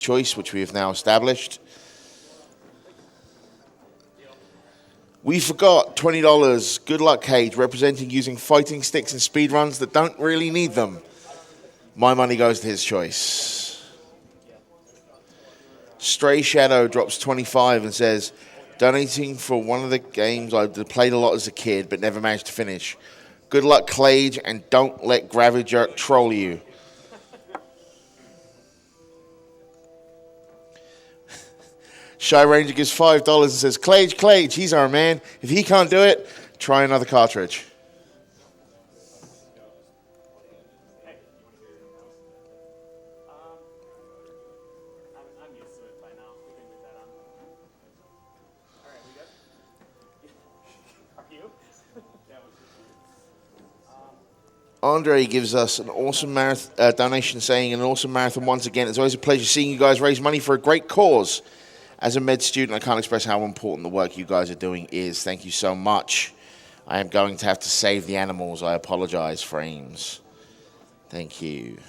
choice, which we have now established. We forgot $20. Good luck, Cage, representing using fighting sticks and speedruns that don't really need them. My money goes to his choice. Stray Shadow drops 25 and says, donating for one of the games I played a lot as a kid but never managed to finish. Good luck, Clage, and don't let Gravijerk troll you. Shy Ranger gives $5 and says, Clage, he's our man. If he can't do it, try another cartridge. Andre gives us an awesome donation saying, an awesome marathon once again. It's always a pleasure seeing you guys raise money for a great cause. As a med student, I can't express how important the work you guys are doing is. Thank you so much. I am going to have to save the animals. I apologize, Frames. Thank you.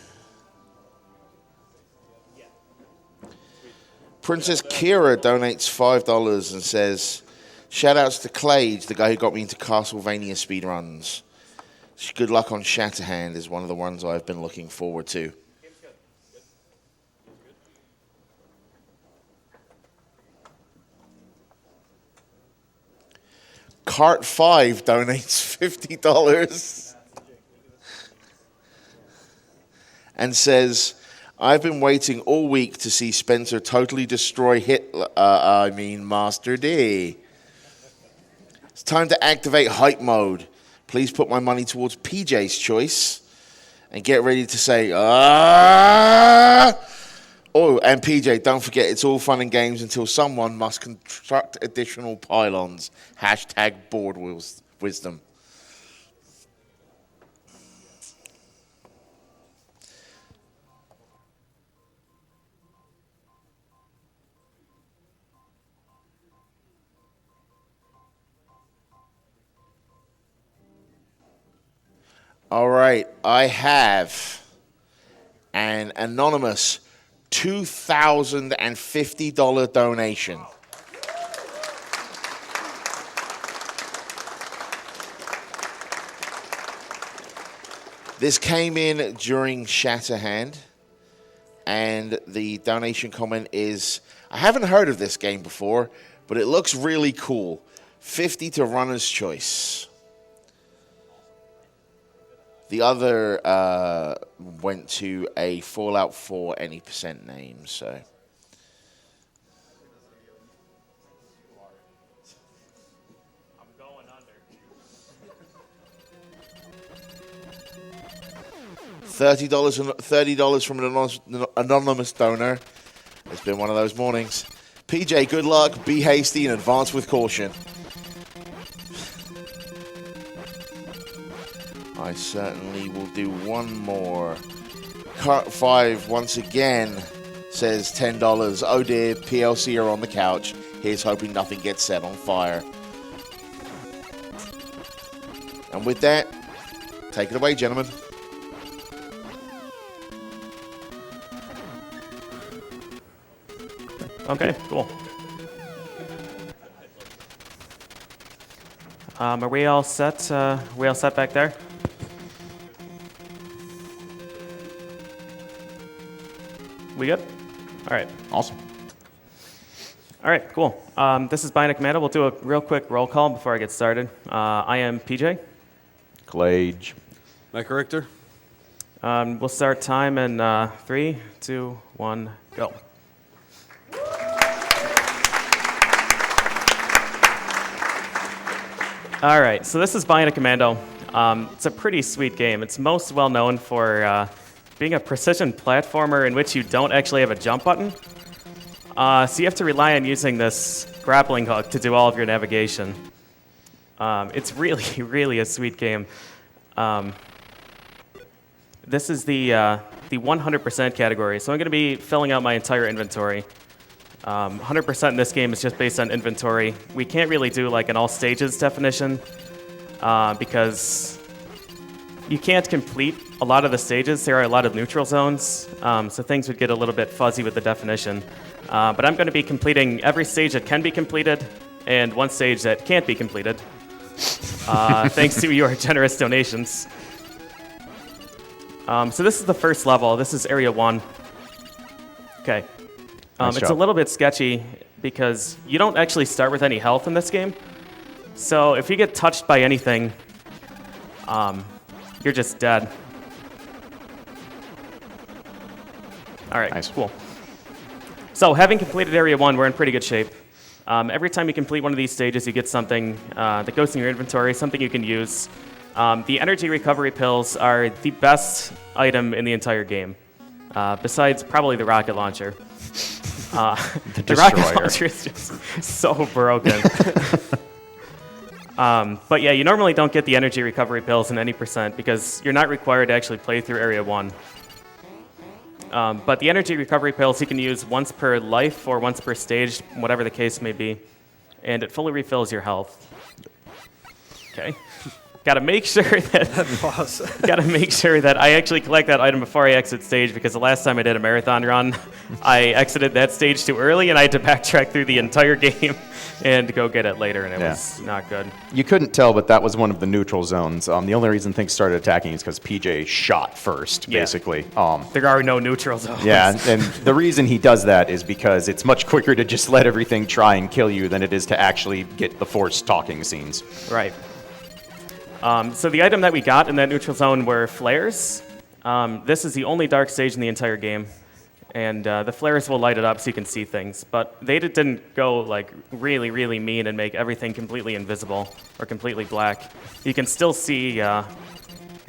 Princess Kira donates $5 and says, shout outs to Clade, the guy who got me into Castlevania speedruns. Good luck on Shatterhand is one of the ones I've been looking forward to. Cart 5 donates $50 and says, I've been waiting all week to see Spencer totally destroy Master D. It's time to activate hype mode. Please put my money towards PJ's choice and get ready to say, ah! Oh, and PJ, don't forget, it's all fun and games until someone must construct additional pylons. # board wisdom. All right, I have an anonymous $2,050 donation. This came in during Shatterhand, and the donation comment is, I haven't heard of this game before, but it looks really cool. 50 to Runner's Choice. The other went to a Fallout 4 any percent name, so. I'm going under. $30 from an anonymous donor. It's been one of those mornings. PJ, good luck, be hasty, and advance with caution. I certainly will do one more. Cart 5 once again says $10. Oh dear, PLC are on the couch. Here's hoping nothing gets set on fire. And with that, take it away, gentlemen. Okay, cool. Are we all set? We all set back there? We good? All right. Awesome. All right, cool. This is Bionic Commando. We'll do a real quick roll call before I get started. I am PJ. Clage. Mike Richter. We'll start time in 3, 2, 1, go. All right, so this is Bionic Commando. It's a pretty sweet game. It's most well known for being a precision platformer in which you don't actually have a jump button. So you have to rely on using this grappling hook to do all of your navigation. It's really, really a sweet game. This is the 100% category, so I'm going to be filling out my entire inventory. 100% in this game is just based on inventory. We can't really do like an all stages definition because you can't complete a lot of the stages. There are a lot of neutral zones, so things would get a little bit fuzzy with the definition. But I'm going to be completing every stage that can be completed and one stage that can't be completed, thanks to your generous donations. So this is the first level. This is Area 1. Okay. Nice it's job. a little bit sketchy because you don't actually start with any health in this game. So if you get touched by anything, you're just dead. All right, Nice. cool. So having completed Area 1, we're in pretty good shape. Every time you complete one of these stages, you get something that goes in your inventory, something you can use. The energy recovery pills are the best item in the entire game, besides probably the rocket launcher. The rocket Destroyer. launcher is just so broken. But yeah, you normally don't get the energy recovery pills in any percent because you're not required to actually play through Area 1. But the energy recovery pills you can use once per life or once per stage, whatever the case may be, and it fully refills your health. Okay. Gotta make sure that gotta make sure that I actually collect that item before I exit stage, because the last time I did a marathon run, I exited that stage too early and I had to backtrack through the entire game and go get it later, and it was not good. You couldn't tell, but that was one of the neutral zones. The only reason things started attacking is because PJ shot first, Yeah. basically. There are no neutral zones. Yeah, and the reason he does that is because it's much quicker to just let everything try and kill you than it is to actually get the forced talking scenes. Right. So the item that we got in that neutral zone were flares. This is the only dark stage in the entire game, and the flares will light it up so you can see things. But they didn't go like really, really mean and make everything completely invisible or completely black. You can still see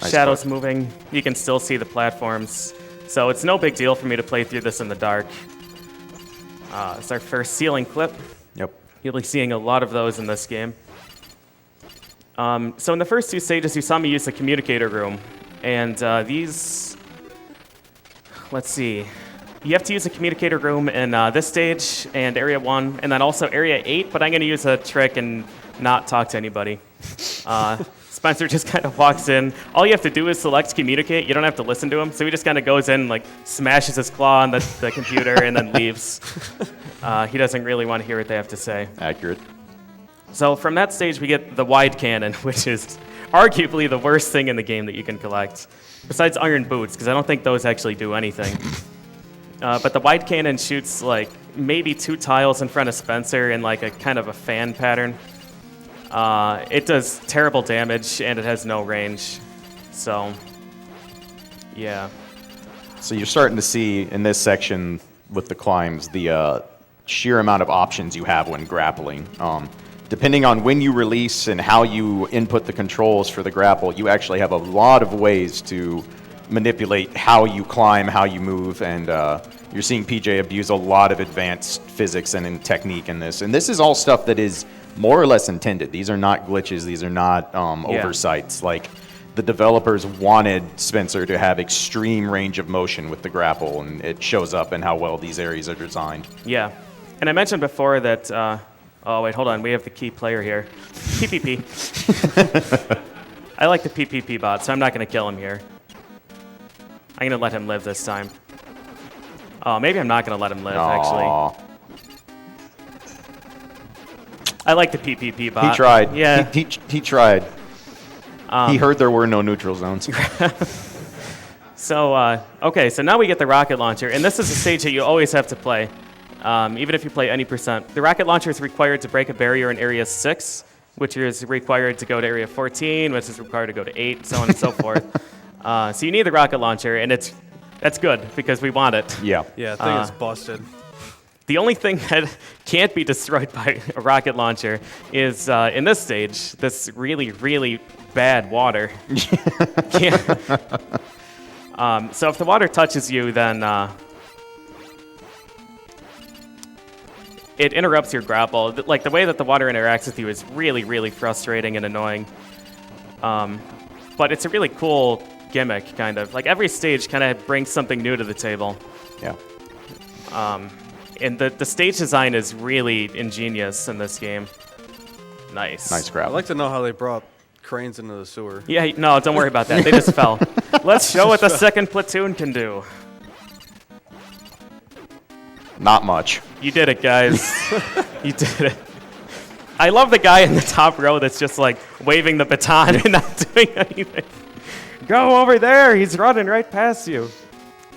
shadows moving. You can still see the platforms. So it's no big deal for me to play through this in the dark. It's our first ceiling clip. Yep. You'll be seeing a lot of those in this game. So in the first two stages, you saw me use the communicator room, and these, let's see, you have to use a communicator room in this stage and Area 1, and then also Area 8, but I'm going to use a trick and not talk to anybody. Spencer just kind of walks in. All you have to do is select communicate. You don't have to listen to him, so he just kind of goes in, like, smashes his claw on the computer, and then leaves. He doesn't really want to hear what they have to say. Accurate. So from that stage, we get the wide cannon, which is arguably the worst thing in the game that you can collect, besides iron boots, because I don't think those actually do anything. But the wide cannon shoots like maybe 2 tiles in front of Spencer in like a kind of a fan pattern. It does terrible damage, and it has no range. So, yeah. So you're starting to see in this section with the climbs the sheer amount of options you have when grappling. Depending on when you release and how you input the controls for the grapple, you actually have a lot of ways to manipulate how you climb, how you move, and you're seeing PJ abuse a lot of advanced physics and technique in this. And this is all stuff that is more or less intended. These are not glitches. These are not oversights. Like, the developers wanted Spencer to have extreme range of motion with the grapple, and it shows up in how well these areas are designed. Yeah. And I mentioned before that, oh wait, hold on, we have the key player here. PPP. I like the PPP bot, so I'm not going to kill him here. I'm going to let him live this time. Oh, maybe I'm not going to let him live, actually. I like the PPP bot. He tried. Yeah. He tried. He heard there were no neutral zones. So, okay, so now we get the rocket launcher, and this is a stage that you always have to play, even if you play any percent. The rocket launcher is required to break a barrier in Area 6, which is required to go to Area 14, which is required to go to 8, so on and so forth. So you need the rocket launcher, and that's good, because we want it. Yeah. Yeah, the thing is busted. The only thing that can't be destroyed by a rocket launcher is, in this stage, this really, really bad water. So if the water touches you, then it interrupts your grapple. Like, the way that the water interacts with you is really, really frustrating and annoying. But it's a really cool gimmick, kind of. Like, every stage kind of brings something new to the table. Yeah. And the stage design is really ingenious in this game. Nice. Nice I'd grapple. like to know how they brought cranes into the sewer. Yeah, no, don't worry about that. They just fell. Let's show what the second platoon can do. Not much. You did it, guys. You did it. I love the guy in the top row that's just like waving the baton and not doing anything. Go over there. He's running right past you.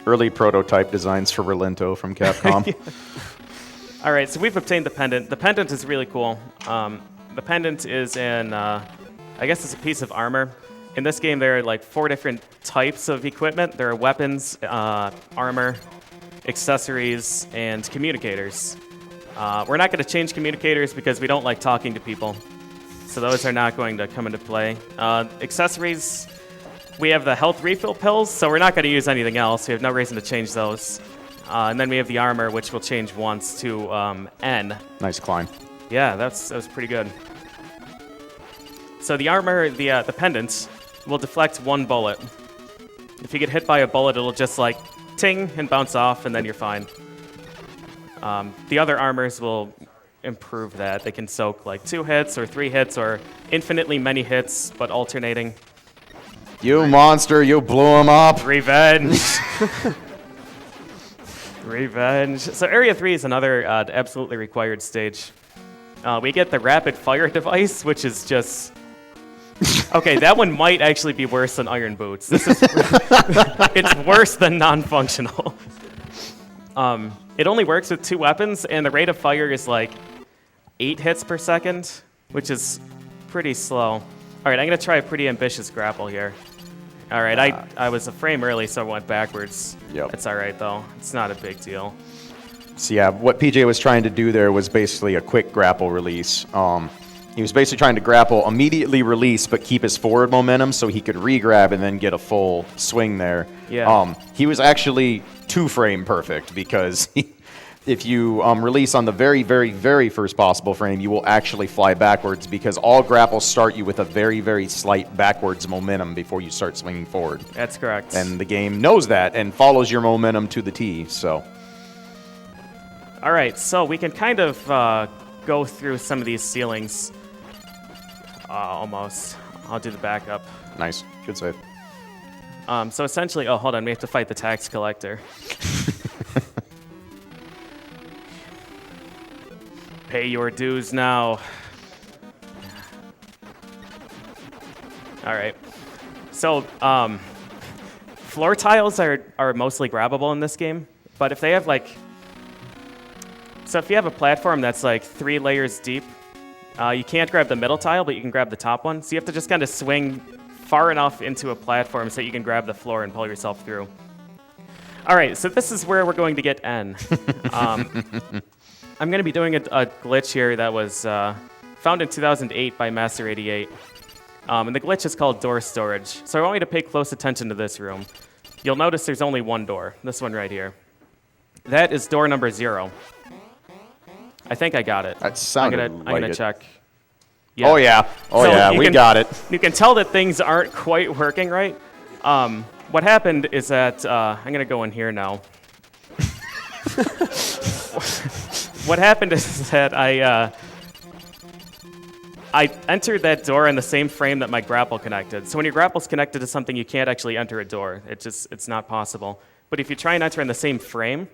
Early prototype designs for Relento from Capcom. Yeah. All right, so we've obtained the pendant. The pendant is really cool. The pendant is I guess it's a piece of armor. In this game, there are like 4 different types of equipment. There are weapons, armor, accessories, and communicators. We're not going to change communicators because we don't like talking to people. So those are not going to come into play. Accessories, we have the health refill pills, so we're not going to use anything else. We have no reason to change those. And then we have the armor, which will change once to N. Nice climb. Yeah, that was pretty good. So the armor, the pendant, will deflect 1 bullet. If you get hit by a bullet, it'll just like ting and bounce off, and then you're fine. The other armors will improve that. They can soak like 2 hits or 3 hits or infinitely many hits, but alternating. You monster, you blew him up. Revenge. Revenge. So Area 3 is another absolutely required stage. We get the rapid fire device, which is just... Okay, that one might actually be worse than Iron Boots. This is... It's worse than non-functional. It only works with 2 weapons, and the rate of fire is like 8 hits per second, which is pretty slow. All right, I'm going to try a pretty ambitious grapple here. All right, I was a frame early, so I went backwards. Yep. It's all right, though. It's not a big deal. So yeah, what PJ was trying to do there was basically a quick grapple release. He was basically trying to grapple, immediately release, but keep his forward momentum so he could re-grab and then get a full swing there. Yeah. He was actually 2-frame perfect because if you release on the very, very, very first possible frame, you will actually fly backwards because all grapples start you with a very, very slight backwards momentum before you start swinging forward. That's correct. And the game knows that and follows your momentum to the T, so... All right, so we can kind of go through some of these ceilings. Almost. I'll do the backup. Nice. Good save. So essentially, oh, hold on, we have to fight the tax collector. Pay your dues now. All right. So, floor tiles are mostly grabbable in this game, but if they have like... So if you have a platform that's like 3 layers deep, you can't grab the middle tile, but you can grab the top one. So you have to just kind of swing far enough into a platform so that you can grab the floor and pull yourself through. All right, so this is where we're going to get N. I'm going to be doing a glitch here that was found in 2008 by Master88. And the glitch is called door storage. So I want you to pay close attention to this room. You'll notice there's only one door, this one right here. That is door number 0. I think I got it. That sounded I'm gonna check. Yeah. Oh yeah, we got it. You can tell that things aren't quite working right. What happened is that I'm gonna go in here now. What happened is that I entered that door in the same frame that my grapple connected. So when your grapple's connected to something, you can't actually enter a door. It's not possible. But if you try and enter in the same frame,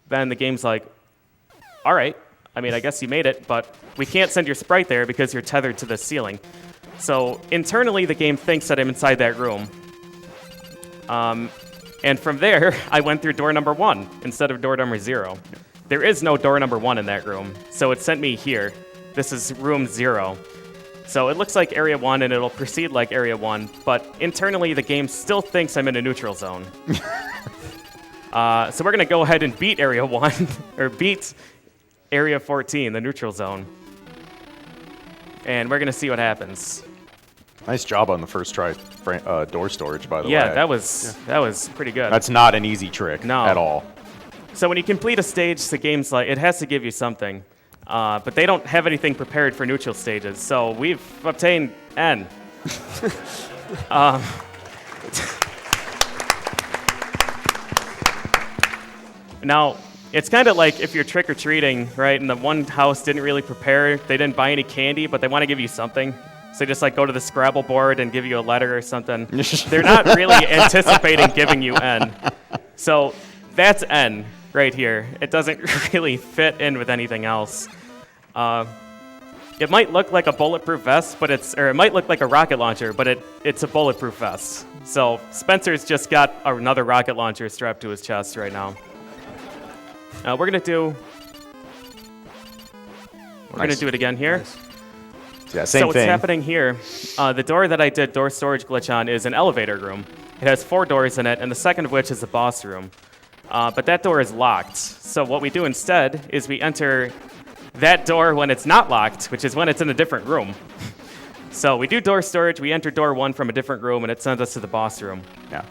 then the game's like, all right. I mean, I guess you made it, but we can't send your sprite there because you're tethered to the ceiling. So internally, the game thinks that I'm inside that room. And from there, I went through door number 1 instead of door number 0. There is no door number 1 in that room, so it sent me here. This is room 0. So it looks like area 1, and it'll proceed like area 1, but internally, the game still thinks I'm in a neutral zone. So we're going to go ahead and beat area 1, or beat Area 14, the neutral zone. And we're going to see what happens. Nice job on the first try door storage, by the way. Yeah, that was pretty good. That's not an easy trick at all. So when you complete a stage, the game's like, it has to give you something. But they don't have anything prepared for neutral stages. So we've obtained N. Now, it's kind of like if you're trick-or-treating, right, and the one house didn't really prepare, they didn't buy any candy, but they want to give you something. So they just like go to the Scrabble board and give you a letter or something. They're not really anticipating giving you N. So that's N right here. It doesn't really fit in with anything else. It might look like a bulletproof vest, but it might look like a rocket launcher, but it's a bulletproof vest. So Spencer's just got another rocket launcher strapped to his chest right now. We're gonna do it again here. Nice. Yeah, same so thing. what's happening here, the door that I did door storage glitch on is an elevator room. It has 4 doors in it, and the second of which is the boss room. But that door is locked. So what we do instead is we enter that door when it's not locked, which is when it's in a different room. So we do door storage, we enter door 1 from a different room, and it sends us to the boss room. Yeah.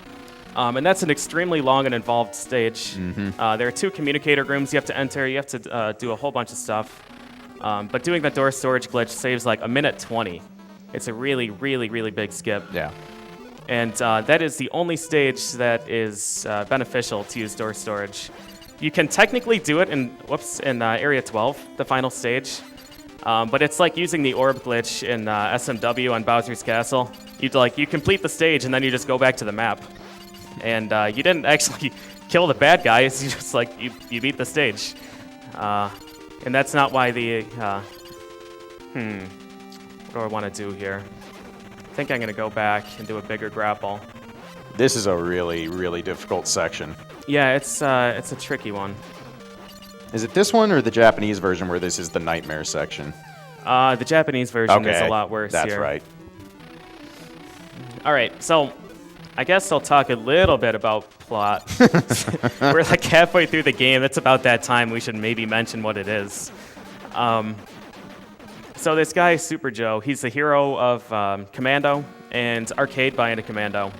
And that's an extremely long and involved stage. There are 2 communicator rooms you have to enter. You have to do a whole bunch of stuff. But doing the door storage glitch saves like 1:20. It's a really, really, really big skip. Yeah. And that is the only stage that is beneficial to use door storage. You can technically do it in Area 12, the final stage. But it's like using the orb glitch in SMW on Bowser's Castle. You complete the stage and then you just go back to the map. And you didn't actually kill the bad guys, you just you beat the stage. And that's not why the, what do I want to do here? I think I'm going to go back and do a bigger grapple. This is a really, really difficult section. Yeah, it's a tricky one. Is it this one or the Japanese version where this is the nightmare section? The Japanese version is a lot worse That's here. right. All right, so I guess I'll talk a little bit about plot. We're like halfway through the game. It's about that time we should maybe mention what it is. So this guy, Super Joe, he's the hero of Commando and Arcade Bionic Commando.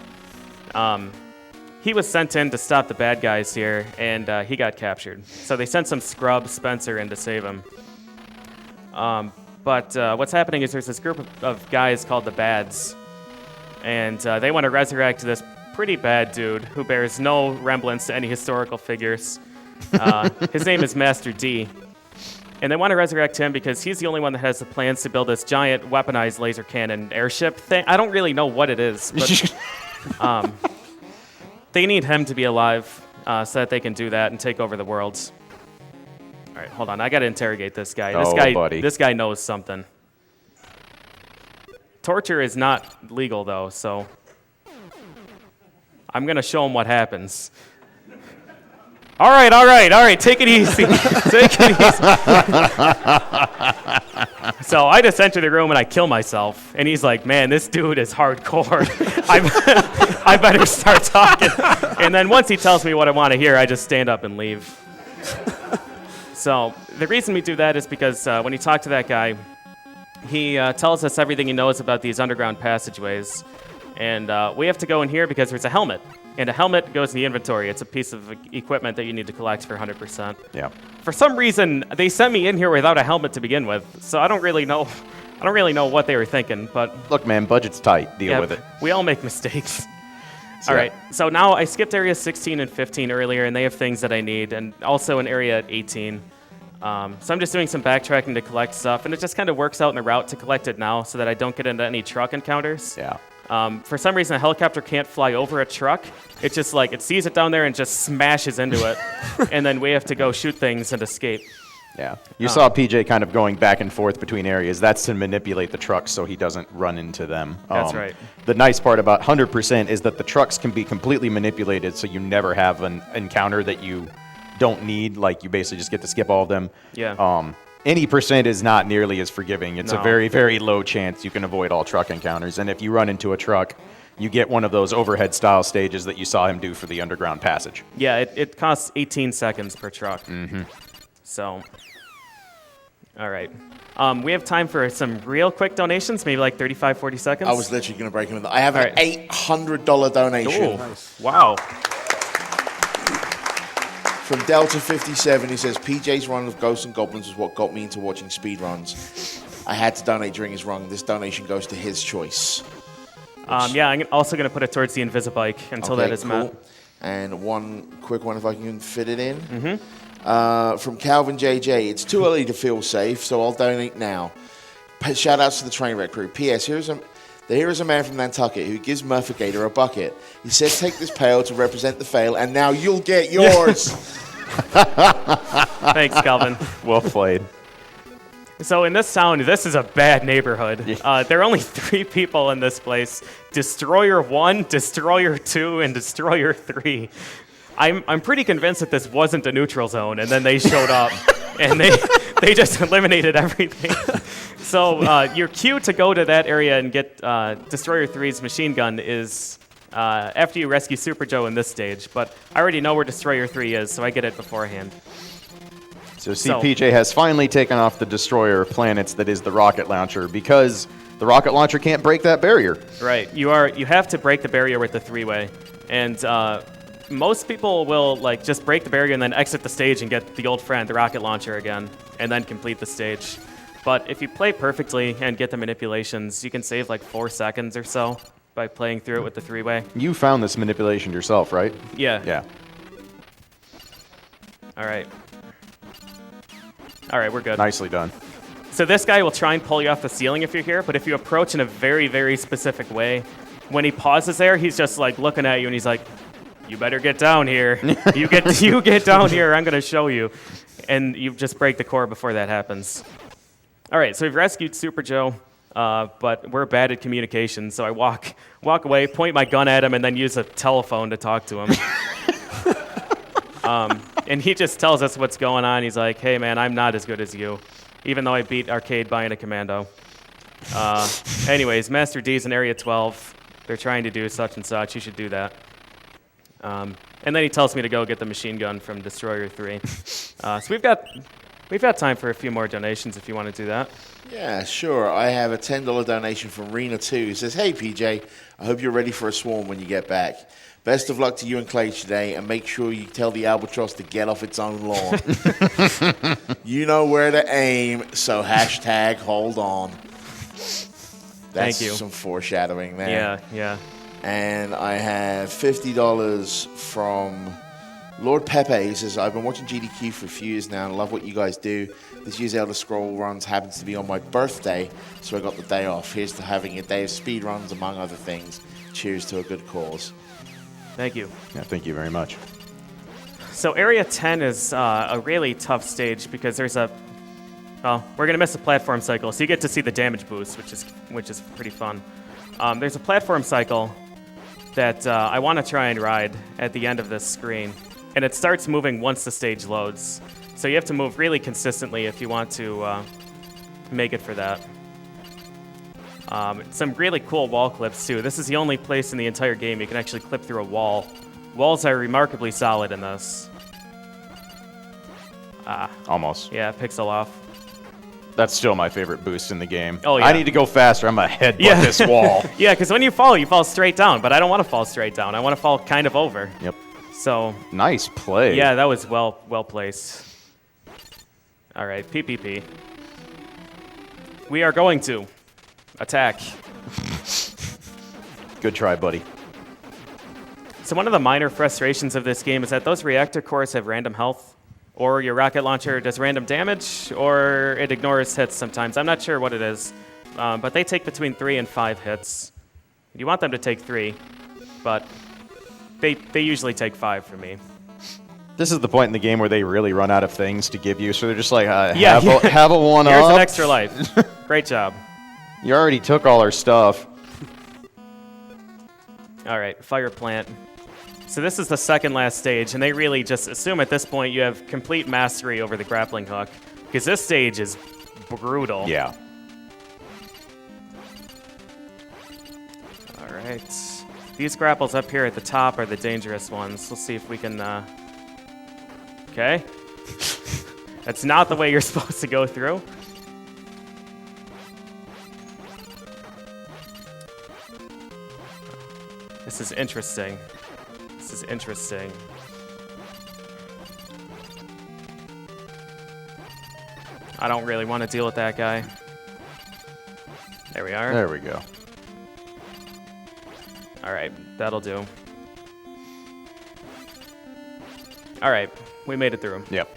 He was sent in to stop the bad guys here, and he got captured. So they sent some scrub, Spencer, in to save him. But what's happening is there's this group of guys called the Bads, and they want to resurrect this pretty bad dude who bears no resemblance to any historical figures. His name is Master D. And they want to resurrect him because he's the only one that has the plans to build this giant weaponized laser cannon airship thing. I don't really know what it is, but they need him to be alive so that they can do that and take over the world. All right, hold on. I got to interrogate this guy. Buddy. This guy knows something. Torture is not legal, though, so I'm going to show him what happens. All right. Take it easy. Take it easy. So I just enter the room and I kill myself. And he's like, man, this dude is hardcore. I better start talking. And then once he tells me what I want to hear, I just stand up and leave. So the reason we do that is because when you talk to that guy, he tells us everything he knows about these underground passageways. And we have to go in here because there's a helmet. And a helmet goes in the inventory. It's a piece of equipment that you need to collect for 100%. Yeah. For some reason, they sent me in here without a helmet to begin with, so I don't really know what they were thinking. But look, man, budget's tight. Deal with it. We all make mistakes. All right. So now I skipped area 16 and 15 earlier, and they have things that I need, and also in area 18. So I'm just doing some backtracking to collect stuff, and it just kind of works out in the route to collect it now, so that I don't get into any truck encounters. Yeah. For some reason, a helicopter can't fly over a truck. It's just like it sees it down there and just smashes into it, and then we have to go shoot things and escape. Yeah. You saw PJ kind of going back and forth between areas. That's to manipulate the trucks so he doesn't run into them. That's right. The nice part about 100% is that the trucks can be completely manipulated, so you never have an encounter that you don't need. Like, you basically just get to skip all of them. Yeah. Any percent is not nearly as forgiving. It's No. a very, very low chance you can avoid all truck encounters. And if you run into a truck, you get one of those overhead-style stages that you saw him do for the underground passage. Yeah, it costs 18 seconds per truck. Mm-hmm. So, all right. We have time for some real quick donations, maybe like 35, 40 seconds. I was literally going to break him. I have an All right. $800 donation. Ooh, nice. Wow. From Delta57, he says, PJ's run of Ghosts and Goblins was what got me into watching speedruns. I had to donate during his run. This donation goes to his choice. Yeah, I'm also going to put it towards the Invisibike until that is met. And one quick one, if I can fit it in. Mm-hmm. From Calvin JJ, it's too early to feel safe, so I'll donate now. Shout outs to the train wreck crew. P.S. Here is a man from Nantucket who gives Murphy a bucket. He says, take this pail to represent the fail, and now you'll get yours. Thanks, Calvin. Well played. So in this town, this is a bad neighborhood. There are only 3 people in this place. Destroyer 1, Destroyer 2, and Destroyer 3. I'm pretty convinced that this wasn't a neutral zone, and then they showed up, and they just eliminated everything. So your cue to go to that area and get Destroyer 3's machine gun is after you rescue Super Joe in this stage, but I already know where Destroyer 3 is, so I get it beforehand. So CPJ has finally taken off the destroyer of planets that is the rocket launcher because the rocket launcher can't break that barrier. Right. You have to break the barrier with the 3-way, and most people will just break the barrier and then exit the stage and get the old friend, the rocket launcher again, and then complete the stage. But if you play perfectly and get the manipulations, you can save 4 seconds or so by playing through it with the 3-way. You found this manipulation yourself, right? Yeah. Yeah. All right, we're good. Nicely done. So this guy will try and pull you off the ceiling if you're here, but if you approach in a very, very specific way, when he pauses there, he's just looking at you and he's like, you better get down here. You get down here, I'm gonna show you. And you just break the core before that happens. All right, so we've rescued Super Joe, but we're bad at communication, so I walk away, point my gun at him, and then use a telephone to talk to him. And he just tells us what's going on. He's like, hey, man, I'm not as good as you, even though I beat Arcade Bionic Commando. Anyways, Master D's in Area 12. They're trying to do such and such. You should do that. And then he tells me to go get the machine gun from Destroyer 3. So we've got time for a few more donations if you want to do that. Yeah, sure. I have a $10 donation from Rena2 who says, hey, PJ, I hope you're ready for a swarm when you get back. Best of luck to you and Clay today, and make sure you tell the albatross to get off its own lawn. You know where to aim, so hashtag hold on. That's Thank you. Some foreshadowing there. Yeah. And I have $50 from Lord Pepe. He says, I've been watching GDQ for a few years now and I love what you guys do. This year's Elder Scroll runs happens to be on my birthday, so I got the day off. Here's to having a day of speed runs, among other things. Cheers to a good cause. Thank you. Yeah, thank you very much. So Area 10 is a really tough stage because there's we're gonna miss a platform cycle, so you get to see the damage boost, which is pretty fun. There's a platform cycle that I want to try and ride at the end of this screen, and it starts moving once the stage loads. So you have to move really consistently if you want to make it for that. Some really cool wall clips too. This is the only place in the entire game you can actually clip through a wall. Walls are remarkably solid in this. Almost. Yeah, pixel off. That's still my favorite boost in the game. Oh, yeah. I need to go faster. I'm going to headbutt this wall. Yeah, because when you fall straight down, but I don't want to fall straight down. I want to fall kind of over. Yep. So. Nice play. Yeah, that was well placed. All right, PPP. We are going to attack. Good try, buddy. So one of the minor frustrations of this game is that those reactor cores have random health, or your rocket launcher does random damage, or it ignores hits sometimes. I'm not sure what it is, but they take between 3 and 5 hits. You want them to take 3, but they usually take 5 for me. This is the point in the game where they really run out of things to give you, so they're just like, Yeah, have a one-up. Here's an extra life. Great job. You already took all our stuff. All right, fire plant. So this is the second last stage, and they really just assume at this point you have complete mastery over the grappling hook, because this stage is brutal. Yeah. All right. These grapples up here at the top are the dangerous ones. Let's see if we can... Okay. That's not the way you're supposed to go through. This is interesting. This is interesting. I don't really want to deal with that guy. There we are. There we go. All right, that'll do. All right, we made it through. Yep.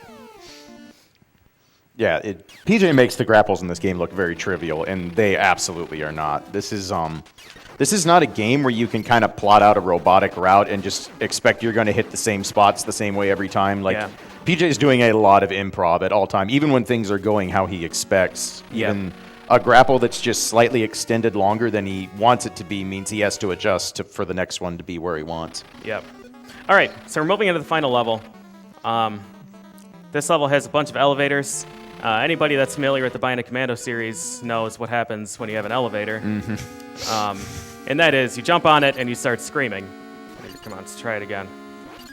Yeah, PJ makes the grapples in this game look very trivial, and they absolutely are not. This is not a game where you can kind of plot out a robotic route and just expect you're going to hit the same spots the same way every time. Like, PJ's doing a lot of improv at all time, even when things are going how he expects. Even a grapple that's just slightly extended longer than he wants it to be means he has to adjust for the next one to be where he wants. Yep. All right, so we're moving into the final level. This level has a bunch of elevators. Anybody that's familiar with the Bionic Commando series knows what happens when you have an elevator. And that is, you jump on it and you start screaming. Come on, let's try it again.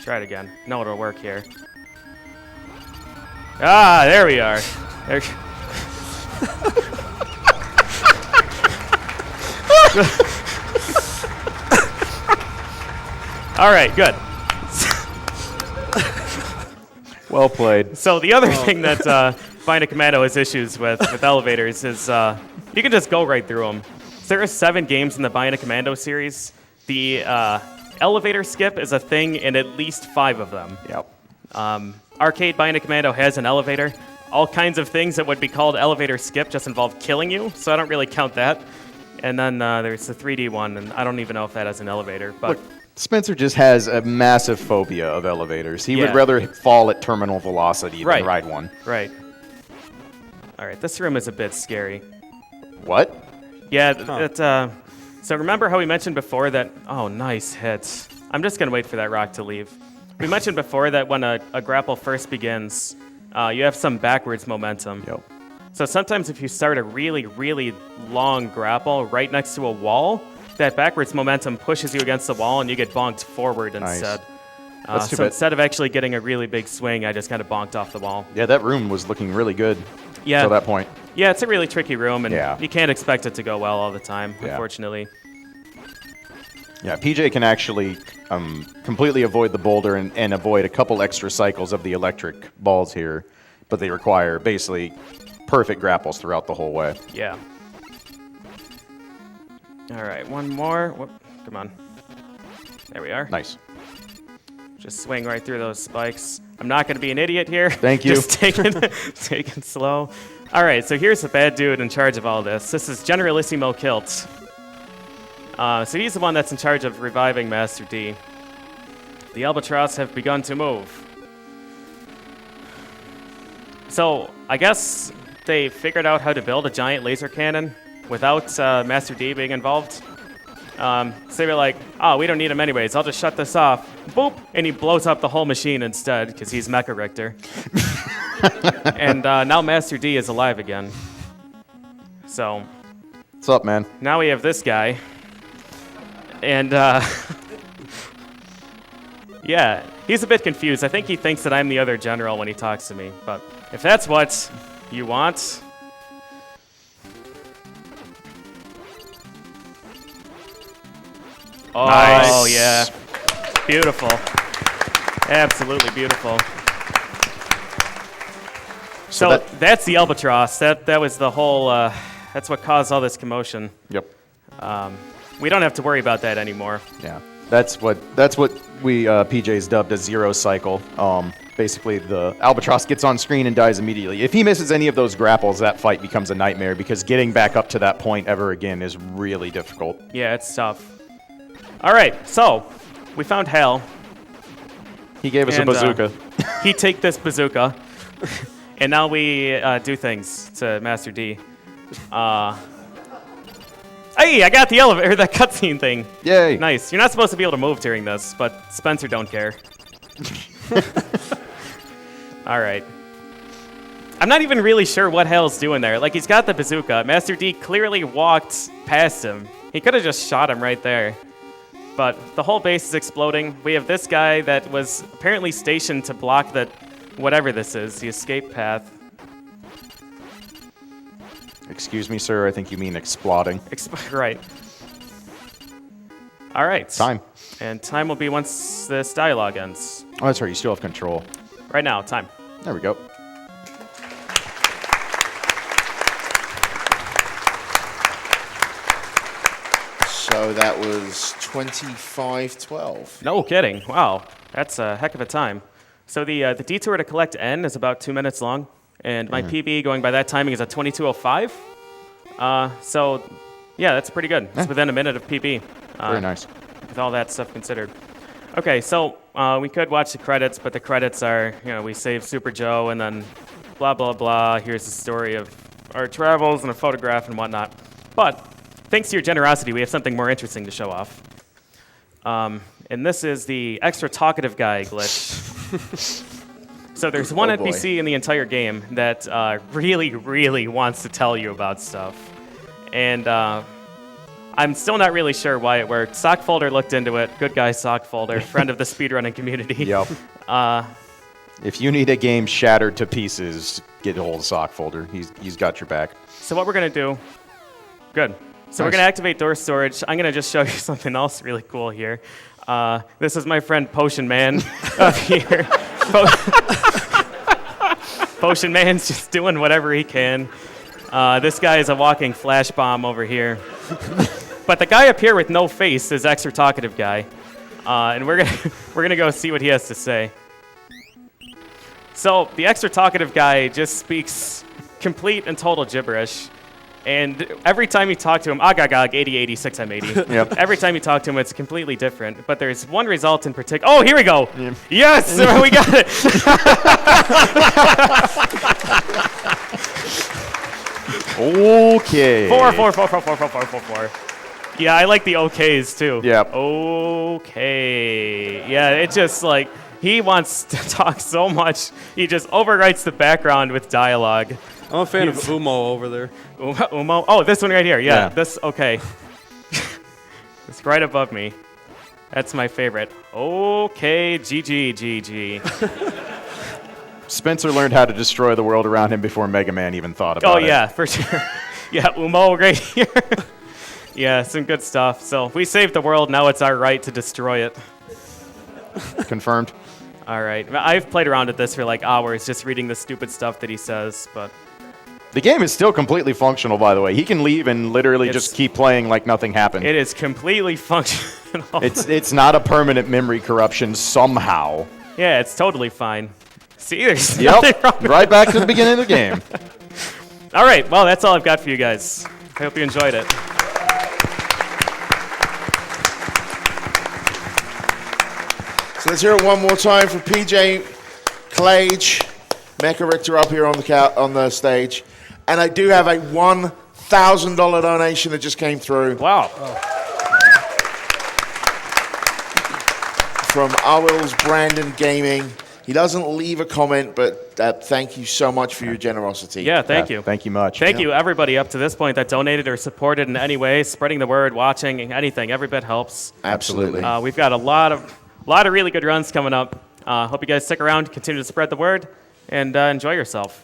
Try it again. No, it'll work here. Ah, there we are. There. All right, good. Well played. So the other thing that Bionic Commando has issues with elevators is you can just go right through them. So there are 7 games in the Bionic Commando series. The elevator skip is a thing in at least 5 of them. Yep. Arcade Bionic Commando has an elevator. All kinds of things that would be called elevator skip just involve killing you, so I don't really count that. And then there's the 3D one, and I don't even know if that has an elevator. But Look, Spencer just has a massive phobia of elevators. He would rather fall at terminal velocity than ride one. Right. All right, this room is a bit scary. What? Yeah, so remember how we mentioned before that... Oh, nice hit. I'm just going to wait for that rock to leave. We mentioned before that when a grapple first begins, you have some backwards momentum. Yep. So sometimes if you start a really, really long grapple right next to a wall, that backwards momentum pushes you against the wall and you get bonked forward instead. That's too so bad. instead of actually getting a really big swing, I just kind of bonked off the wall. Yeah, that room was looking really good till that point. Yeah, it's a really tricky room, and you can't expect it to go well all the time, unfortunately. Yeah, PJ can actually completely avoid the boulder and avoid a couple extra cycles of the electric balls here, but they require basically perfect grapples throughout the whole way. Yeah. All right, one more. Whoop, come on. There we are. Nice. Just swing right through those spikes. I'm not going to be an idiot here. Thank you. Just take it slow. All right, so here's the bad dude in charge of all this. This is Generalissimo Kilt. So he's the one that's in charge of reviving Master D. The Albatross have begun to move. So I guess they figured out how to build a giant laser cannon without Master D being involved. So they were like, oh, we don't need him anyways. I'll just shut this off. Boop! And he blows up the whole machine instead because he's Mecha Richter. And now Master D is alive again. So... What's up, man? Now we have this guy. And, yeah, he's a bit confused. I think he thinks that I'm the other general when he talks to me. But if that's what you want... Oh, nice. Yeah. Beautiful. Absolutely beautiful. So that's the Albatross. That was the whole... that's what caused all this commotion. Yep. We don't have to worry about that anymore. Yeah. That's what we PJ's dubbed a zero cycle. Basically, the Albatross gets on screen and dies immediately. If he misses any of those grapples, that fight becomes a nightmare because getting back up to that point ever again is really difficult. Yeah, it's tough. All right, so we found Hal. He gave us a bazooka. He take this bazooka, and now we do things to Master D. Hey, I got the elevator, that cutscene thing. Yay. Nice. You're not supposed to be able to move during this, but Spencer don't care. All right. I'm not even really sure what Hal's doing there. Like, he's got the bazooka. Master D clearly walked past him. He could have just shot him right there. But the whole base is exploding. We have this guy that was apparently stationed to block that, whatever this is, the escape path. Excuse me, sir. I think you mean exploding. Right. All right. Time. And time will be once this dialogue ends. Oh, that's right. You still have control. Right now, time. There we go. So that was 25-12. No kidding. Wow. That's a heck of a time. So the detour to collect N is about 2 minutes long. And my PB going by that timing is a 22:05. So, yeah, that's pretty good. It's within a minute of PB. Very nice. With all that stuff considered. Okay, so we could watch the credits, but the credits are, we save Super Joe and then blah, blah, blah. Here's the story of our travels and a photograph and whatnot. But thanks to your generosity, we have something more interesting to show off. And this is the extra talkative guy glitch. So there's one NPC in the entire game that really, really wants to tell you about stuff. And I'm still not really sure why it worked. Sockfolder looked into it. Good guy, Sockfolder, friend of the speedrunning community. Yep. If you need a game shattered to pieces, get a hold of Sockfolder. He's got your back. So what we're going to do... Good. So we're going to activate door storage. I'm going to just show you something else really cool here. This is my friend Potion Man up here. Potion Man's just doing whatever he can. This guy is a walking flash bomb over here. But the guy up here with no face is extra talkative guy. And we're gonna go see what he has to say. So the extra talkative guy just speaks complete and total gibberish. And every time you talk to him, agagag, 80, 86, M80. Yep. Every time you talk to him, it's completely different. But there's one result in particular. Oh, here we go. Yep. Yes, we got it. Okay. Four. Yeah, I like the okays too. Yep. Okay. Yeah, it's just like he wants to talk so much, he just overwrites the background with dialogue. I'm a fan of Umo over there. Umo? Oh, this one right here. Yeah. This, okay. It's right above me. That's my favorite. Okay, GG. Spencer learned how to destroy the world around him before Mega Man even thought about it. Oh, yeah, for sure. Yeah, Umo right here. Yeah, some good stuff. So we saved the world. Now it's our right to destroy it. Confirmed. All right. I've played around with this for like hours just reading the stupid stuff that he says, but... The game is still completely functional, by the way. He can leave and literally just keep playing like nothing happened. It is completely functional. It's not a permanent memory corruption somehow. Yeah, it's totally fine. See, there's nothing wrong with right back to the beginning of the game. All right, well, that's all I've got for you guys. I hope you enjoyed it. So let's hear it one more time for PJ Clage, Mecha Richter up here on the stage. And I do have a $1,000 donation that just came through. Wow. From Owls Brandon Gaming. He doesn't leave a comment, but thank you so much for your generosity. Yeah, thank you. Thank you much. Thank you, everybody up to this point that donated or supported in any way, spreading the word, watching, anything. Every bit helps. Absolutely. We've got a lot of really good runs coming up. Hope you guys stick around, continue to spread the word, and enjoy yourself.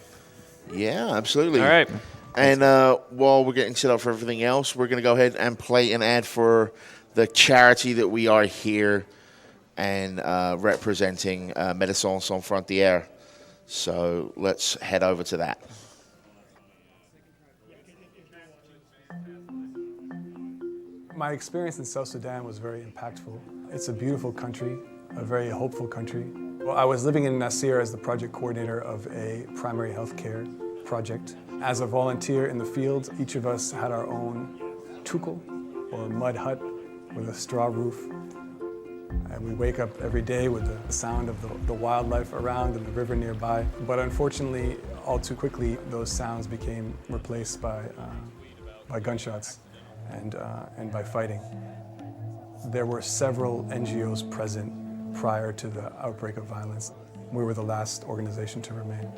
Yeah, absolutely. All right. And while we're getting set up for everything else, we're going to go ahead and play an ad for the charity that we are here and representing Médecins Sans Frontières. So let's head over to that. My experience in South Sudan was very impactful. It's a beautiful country, a very hopeful country. Well, I was living in Nasir as the project coordinator of a primary health care project. As a volunteer in the field, each of us had our own tukul, or mud hut with a straw roof. And we wake up every day with the sound of the wildlife around and the river nearby. But unfortunately, all too quickly, those sounds became replaced by gunshots and by fighting. There were several NGOs present prior to the outbreak of violence. We were the last organization to remain.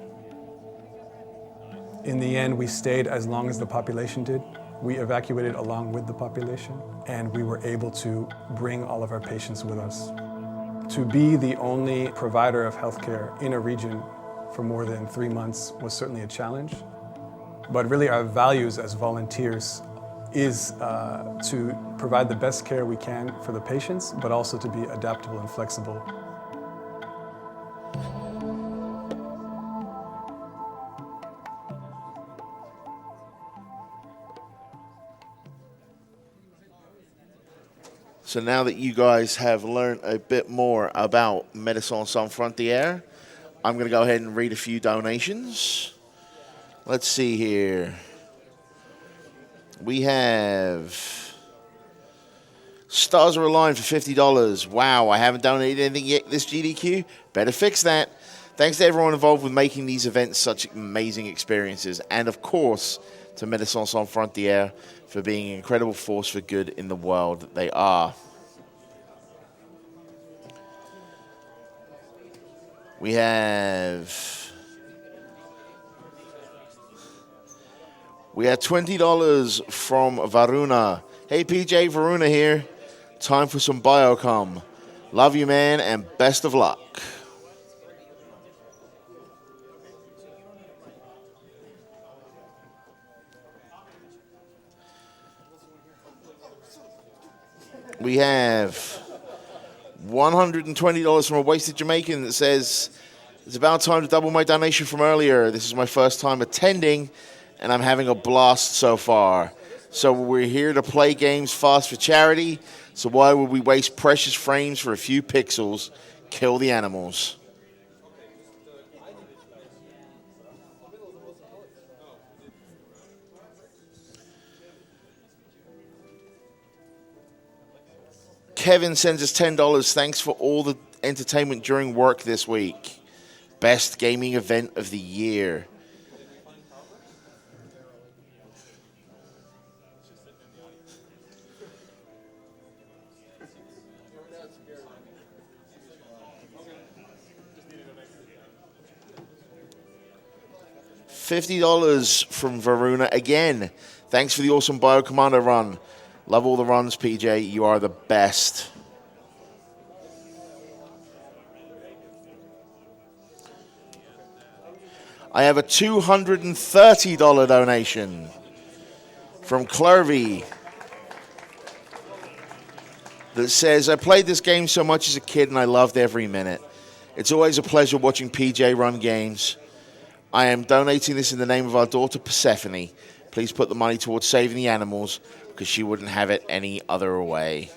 In the end, we stayed as long as the population did. We evacuated along with the population, and we were able to bring all of our patients with us. To be the only provider of healthcare in a region for more than 3 months was certainly a challenge. But really our values as volunteers is to provide the best care we can for the patients, but also to be adaptable and flexible. So now that you guys have learned a bit more about Médecins Sans Frontières, I'm going to go ahead and read a few donations. Let's see here. We have Stars Are Aligned for $50. Wow, I haven't donated anything yet this GDQ. Better fix that. Thanks to everyone involved with making these events such amazing experiences. And of course, to Médecins Sans Frontières for being an incredible force for good in the world that they are. We have $20 from Varuna. Hey PJ, Varuna here. Time for some Biocom. Love you, man, and best of luck. We have $120 from a Wasted Jamaican that says, it's about time to double my donation from earlier. This is my first time attending, and I'm having a blast so far. So we're here to play games fast for charity, so why would we waste precious frames for a few pixels? Kill the animals. Kevin sends us $10. Thanks for all the entertainment during work this week. Best gaming event of the year. $50 from Varuna again. Thanks for the awesome Bionic Commando run. Love all the runs, PJ. You are the best. I have a $230 donation from Clervy that says, I played this game so much as a kid and I loved every minute. It's always a pleasure watching PJ run games. I am donating this in the name of our daughter Persephone. Please put the money towards saving the animals because she wouldn't have it any other way.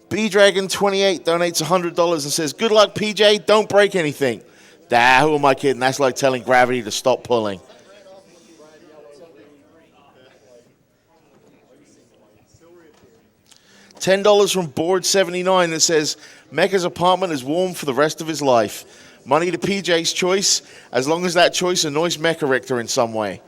BDragon28 donates $100 and says, good luck, PJ. Don't break anything. Who am I kidding? That's like telling gravity to stop pulling. $10 from Board79 that says, Mecha's apartment is warm for the rest of his life. Money to PJ's choice, as long as that choice annoys Mecha Richter in some way.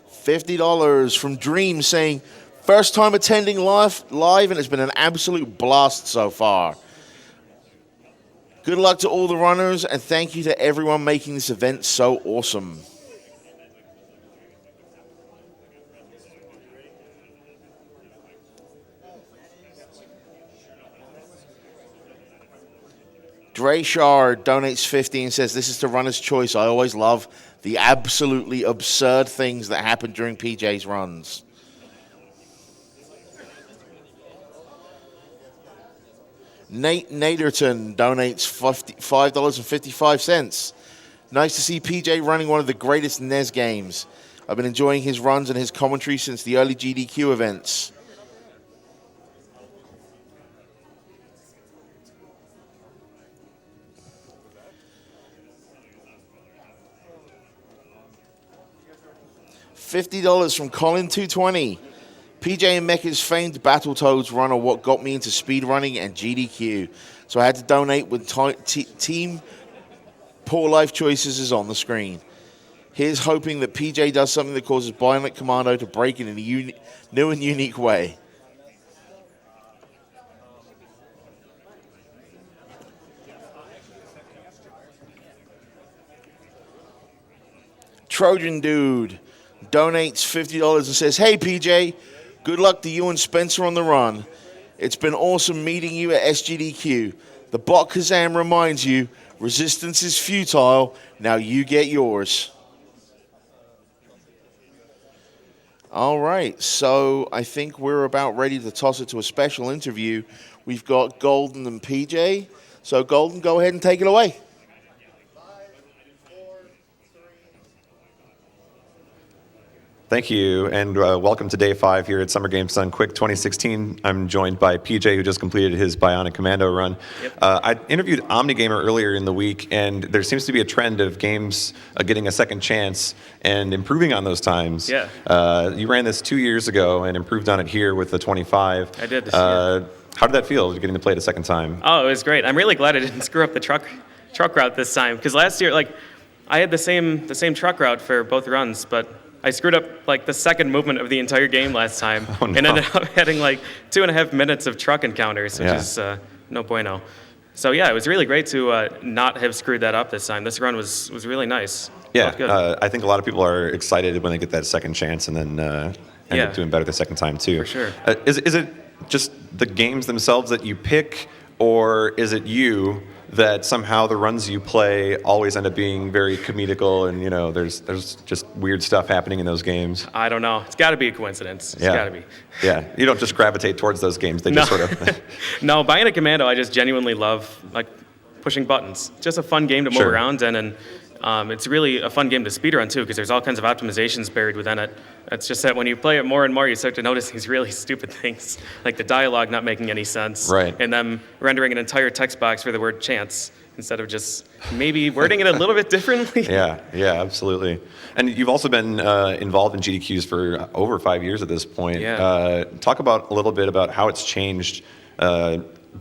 $50 from Dream saying, first time attending live, and it's been an absolute blast so far. Good luck to all the runners, and thank you to everyone making this event so awesome. Drayshard donates 50 and says, this is to runner's choice. I always love the absolutely absurd things that happen during PJ's runs. Nate Naderton donates $5.55. Nice to see PJ running one of the greatest NES games. I've been enjoying his runs and his commentary since the early GDQ events. $50 from Colin220. PJ and Mecha's famed Battletoads run are what got me into speedrunning and GDQ, so I had to donate when Team Poor Life Choices is on the screen. Here's hoping that PJ does something that causes Bionic Commando to break in a new and unique way. Trojan Dude donates $50 and says, hey PJ, good luck to you and Spencer on the run. It's been awesome meeting you at SGDQ. The bot Kazam reminds you, resistance is futile, now you get yours. All right, so I think we're about ready to toss it to a special interview. We've got Golden and PJ. So Golden, go ahead and take it away. Thank you, and welcome to Day 5 here at Summer Games Done Quick 2016. I'm joined by PJ, who just completed his Bionic Commando run. Yep. I interviewed OmniGamer earlier in the week, and there seems to be a trend of games getting a second chance and improving on those times. Yeah. You ran this 2 years ago and improved on it here with the 25. I did this year. How did that feel, getting to play it a second time? Oh, it was great. I'm really glad I didn't screw up the truck route this time, because last year, I had the same truck route for both runs, but I screwed up the second movement of the entire game last time, Oh, no. and ended up having 2.5 minutes of truck encounters, which Yeah. is no bueno. So yeah, it was really great to not have screwed that up this time. This run was really nice. Yeah, Felt good. I think a lot of people are excited when they get that second chance and then end Yeah. up doing better the second time too. For sure. Is it just the games themselves that you pick, or is it you that somehow the runs you play always end up being very comedical and there's just weird stuff happening in those games? I don't know. It's got to be a coincidence. It's Yeah. got to be. Yeah, you don't just gravitate towards those games. They just sort of. No, Bionic Commando, I just genuinely love pushing buttons. Just a fun game to move Sure. around in, and it's really a fun game to speedrun too, because there's all kinds of optimizations buried within it. It's just that when you play it more and more, you start to notice these really stupid things, like the dialogue not making any sense, Right. and them rendering an entire text box for the word chance instead of just maybe wording it a little bit differently. Yeah, absolutely. And you've also been involved in GDQs for over 5 years at this point. Yeah. Talk about a little bit about how it's changed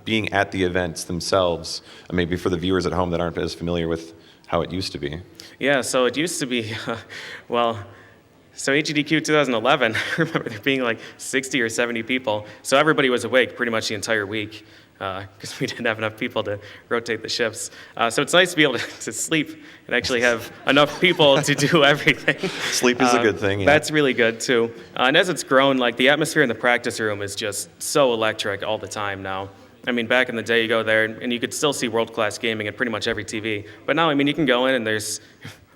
being at the events themselves, maybe for the viewers at home that aren't as familiar with how it used to be. Yeah, so it used to be, so HGDQ 2011, I remember there being 60 or 70 people. So everybody was awake pretty much the entire week because we didn't have enough people to rotate the shifts. So it's nice to be able to sleep and actually have enough people to do everything. Sleep is a good thing, yeah. That's really good too. And as it's grown, the atmosphere in the practice room is just so electric all the time now. I mean, back in the day, you go there and you could still see world-class gaming at pretty much every TV. But now, you can go in and there's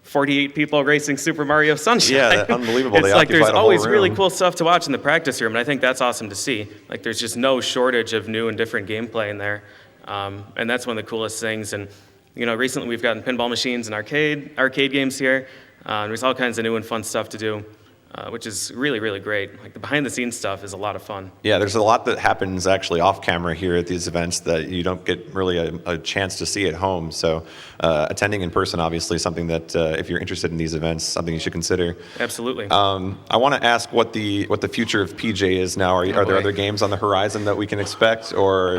48 people racing Super Mario Sunshine. Yeah, unbelievable. It's They there's occupied a whole always really room. cool stuff to watch in the practice room, and I think that's awesome to see. There's just no shortage of new and different gameplay in there, and that's one of the coolest things. And recently we've gotten pinball machines and arcade games here. There's all kinds of new and fun stuff to do, which is really, really great. The behind-the-scenes stuff is a lot of fun. Yeah, there's a lot that happens actually off camera here at these events that you don't get really a chance to see at home. So attending in person, obviously, something that if you're interested in these events, something you should consider. Absolutely. I want to ask what the future of PJ is now. Are there boy. other games on the horizon that we can expect, or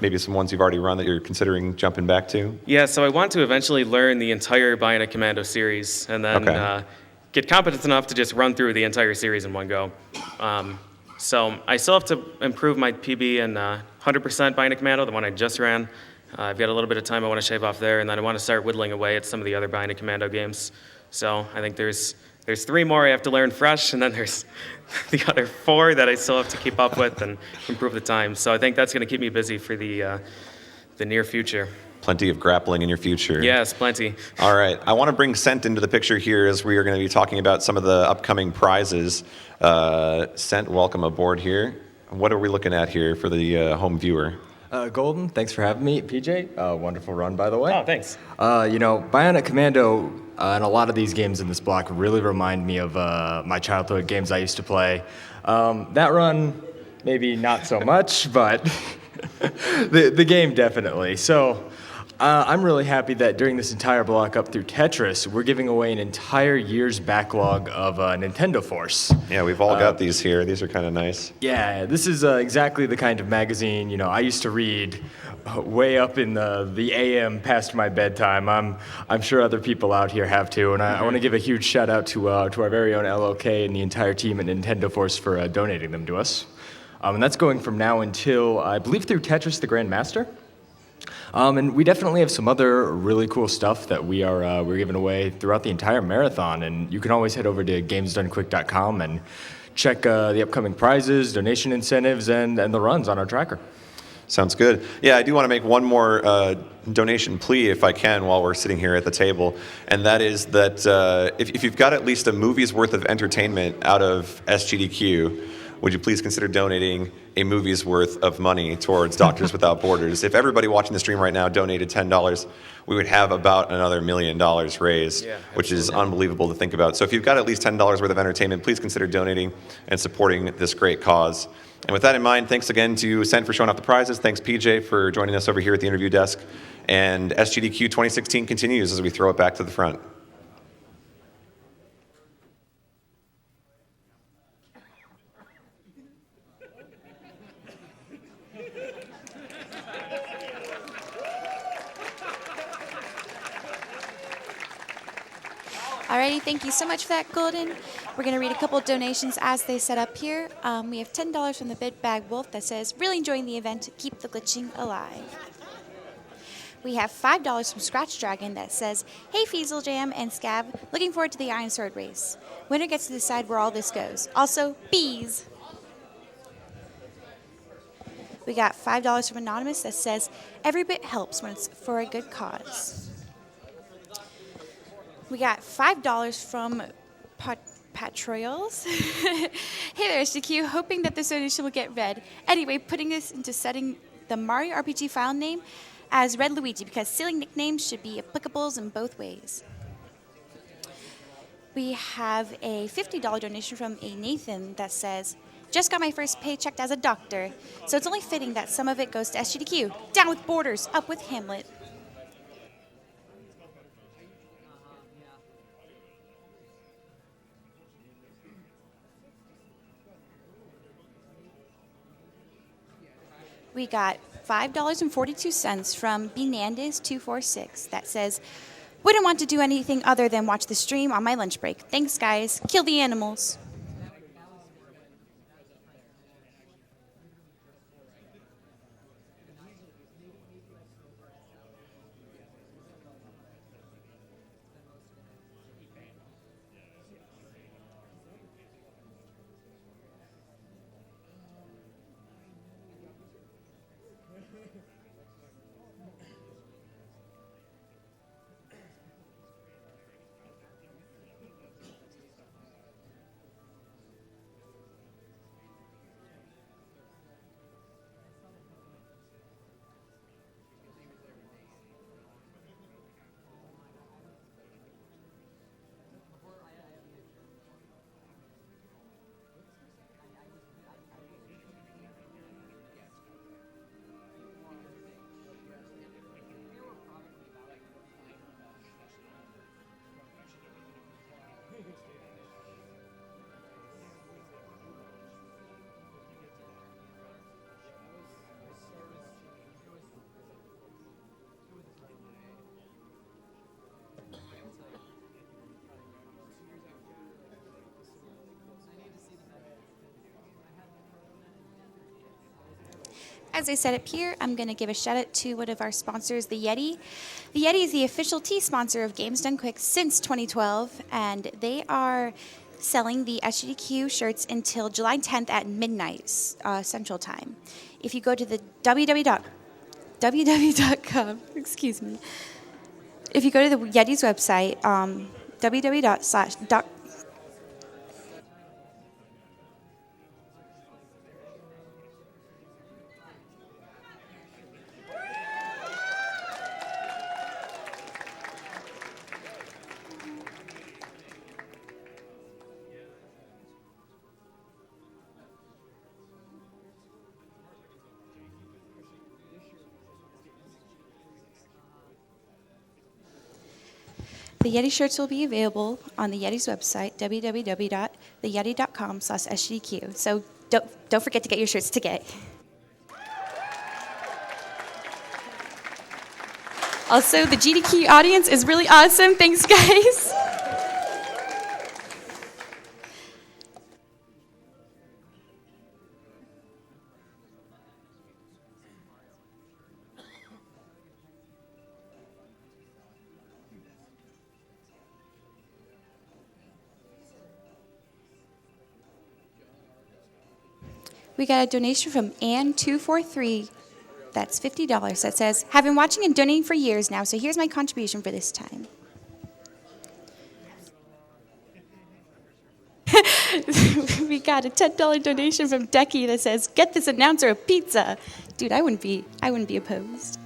maybe some ones you've already run that you're considering jumping back to? Yeah, so I want to eventually learn the entire Bionic Commando series, and then Okay. get competent enough to just run through the entire series in one go. So I still have to improve my PB in 100% Bionic Commando, the one I just ran. I've got a little bit of time I want to shave off there, and then I want to start whittling away at some of the other Bionic Commando games. So I think there's 3 more I have to learn fresh, and then there's the other 4 that I still have to keep up with and improve the time. So I think that's going to keep me busy for the near future. Plenty of grappling in your future. Yes, plenty. All right. I want to bring Sent into the picture here as we are going to be talking about some of the upcoming prizes. Sent, welcome aboard here. What are we looking at here for the home viewer? Golden, thanks for having me. PJ, wonderful run, by the way. Oh, thanks. Bionic Commando and a lot of these games in this block really remind me of my childhood games I used to play. That run, maybe not so much, but the game definitely. So I'm really happy that during this entire block up through Tetris, we're giving away an entire year's backlog of Nintendo Force. Yeah, we've all got these here. These are kind of nice. Yeah, this is exactly the kind of magazine, I used to read way up in the AM past my bedtime. I'm sure other people out here have too, and I want to give a huge shout out to our very own LOK and the entire team at Nintendo Force for donating them to us. And that's going from now until, I believe, through Tetris the Grandmaster. And we definitely have some other really cool stuff that we're giving away throughout the entire marathon. And you can always head over to gamesdonequick.com and check the upcoming prizes, donation incentives, and the runs on our tracker. Sounds good. Yeah, I do want to make one more donation plea, if I can, while we're sitting here at the table, and that is that if you've got at least a movie's worth of entertainment out of SGDQ, would you please consider donating a movie's worth of money towards Doctors Without Borders? If everybody watching the stream right now donated $10, we would have about another $1 million raised, which is unbelievable to think about. So if you've got at least $10 worth of entertainment, please consider donating and supporting this great cause. And with that in mind, thanks again to Ascent for showing off the prizes. Thanks, PJ, for joining us over here at the interview desk. And SGDQ 2016 continues as we throw it back to the front. Alrighty, thank you so much for that, Golden. We're going to read a couple of donations as they set up here. We have $10 from the Big Bag Wolf that says, really enjoying the event, keep the glitching alive. We have $5 from Scratch Dragon that says, hey Feasel Jam and Scab, looking forward to the Iron Sword race. Winner gets to decide where all this goes. Also, bees. We got $5 from Anonymous that says, every bit helps when it's for a good cause. We got $5 from Patroils. Hey there, SGQ. Hoping that this donation will get read. Anyway, putting this into setting the Mario RPG file name as Red Luigi because silly nicknames should be applicable in both ways. We have a $50 donation from a Nathan that says, just got my first paycheck as a doctor, so it's only fitting that some of it goes to SGDQ. Down with Borders, up with Hamlet. We got $5.42 from Benandis246 that says, wouldn't want to do anything other than watch the stream on my lunch break. Thanks, guys. Kill the animals. As I said up here, I'm going to give a shout out to one of our sponsors, the Yeti. The Yeti is the official tea sponsor of Games Done Quick since 2012, and they are selling the SGDQ shirts until July 10th at midnight Central Time. If you go to the www.com, excuse me, if you go to the Yeti's website, www./ The Yeti shirts will be available on the Yeti's website, www.theyeti.com/SGDQ. So don't forget to get your shirts today. Also, the GDQ audience is really awesome. Thanks, guys. We got a donation from Ann243 That's $50. That says, have been watching and donating for years now, so here's my contribution for this time. We got a $10 donation from Decky that says, get this announcer a pizza. Dude, I wouldn't be opposed.